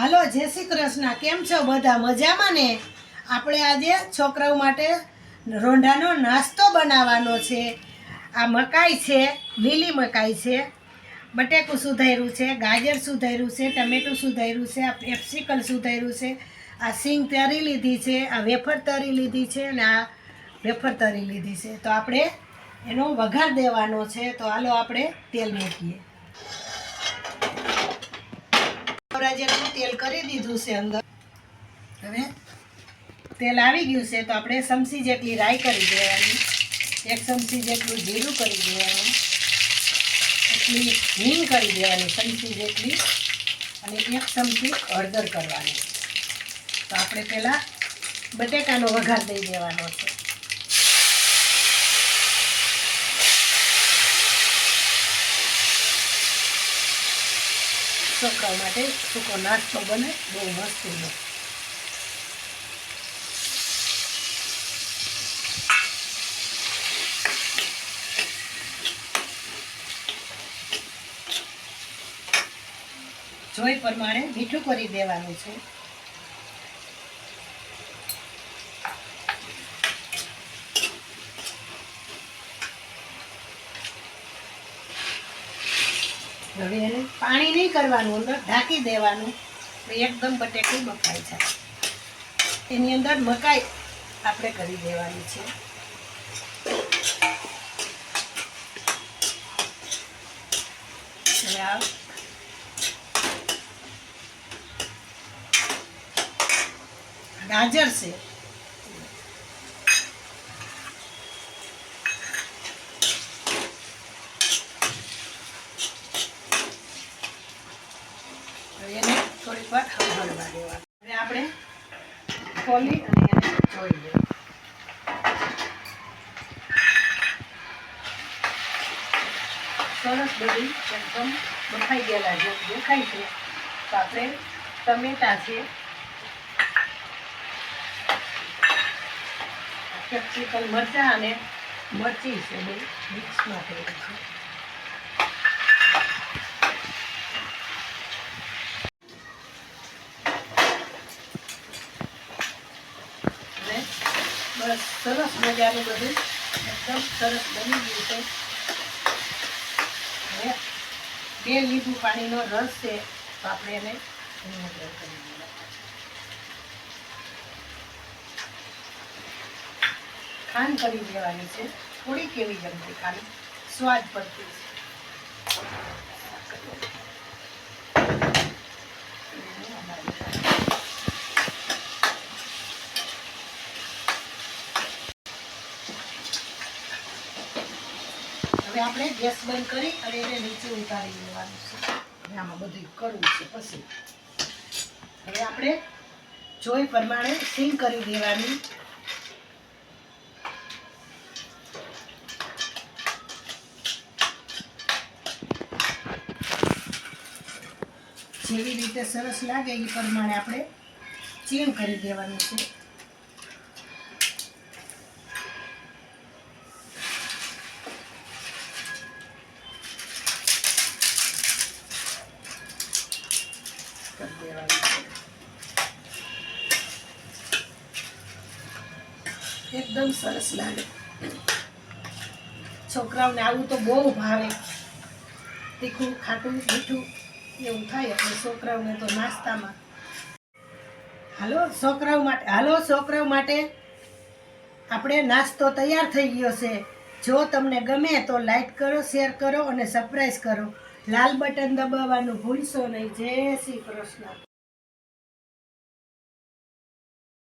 હાલો જય શ્રી કૃષ્ણ. કેમ છો બધા? મજામાં ને? આપણે આજે છોકરાઓ માટે રોંઢાનો નાસ્તો બનાવવાનો છે. આ મકાઈ છે, લીલી મકાઈ છે, બટેકું સુધાર્યું છે, ગાજર સુધાર્યું છે, ટમેટું સુધાર્યું છે, આ કેપ્સિકમ સુધાર્યું છે, આ સિંગ તરી લીધી છે, આ વેફર તરી લીધી છે અને આ વેફર તરી લીધી છે. તો આપણે એનો વઘાર દેવાનો છે. તો હાલો આપણે તેલ મૂકીએ. જેટલું તેલ કરી દીધું છે અંદર. હવે તેલ આવી ગયું છે તો આપણે ચમચી જેટલી રાઈ કરી દેવાની, 1 ચમચી જેટલું જીરું કરી દેવાનું, એટલી હિંગ કરી દેવાની ચમચી જેટલી, અને 1 ચમચી હળદર કરવાની. તો આપણે પહેલાં બટેકાનો વઘાર દઈ દેવાનો છે. છોકરાઓ માટે સૂકો નાસ્તો બને, બહુ મસ્ત બને. જોઈ પ્રમાણે મીઠું કરી દેવાનું છે. હવે એને પાણી નહીં કરવાનું, અંદર ઢાંકી દેવાનું, એકદમ બટેકું બફાઈ જાય. એની અંદર મકાઈ આપણે કરી દેવાની છે. હવે આ ગાજર છે, એને થોડીક વાર હળવા દેવાનું. હવે આપણે ખોલી અને એને જોઈ લઈએ. સરસ બધી એકદમ બફાઈ ગયેલા જેમ દેખાય છે. તો આપણે ટમેટા છે, કેપ્સિકમ મરચાં અને મરચી છે, બે મિક્સમાં થયેલી છે. બસ સરસ મજાનું બધું એકદમ સરસ બની ગયું છે. હવે 2 લીંબુ પાણીનો રસ છે, તો આપણે એને ખાંડ કરી દેવાની છે, થોડીક એવી જમતી ખાલી સ્વાદ પડતી છે. હવે આપણે ગેસ બંધ કરી અને એને નીચે ઉતારી લેવાનું છે. આમાં બધું કરવું છે. પછી હવે આપણે જોઈ પ્રમાણે સિંગ કરી દેવાની. જેવી રીતે સરસ લાગે એ પ્રમાણે આપણે ચીણ કરી દેવાનું છે. એકદમ સરસ લાગે. છોકરાઓને આવું તો બહુ ભાવે, તીખું ખાટું મીઠું એવું થાય એટલે છોકરાઓને તો નાસ્તામાં. હાલો છોકરાઓ માટે આપણે નાસ્તો તૈયાર થઈ ગયો છે. જો તમને ગમે તો લાઈક કરો, શેર કરો અને સબસ્ક્રાઈબ કરો. લાલ બટન દબાવવાનું ભૂલશો નહીં. જય શ્રી કૃષ્ણ.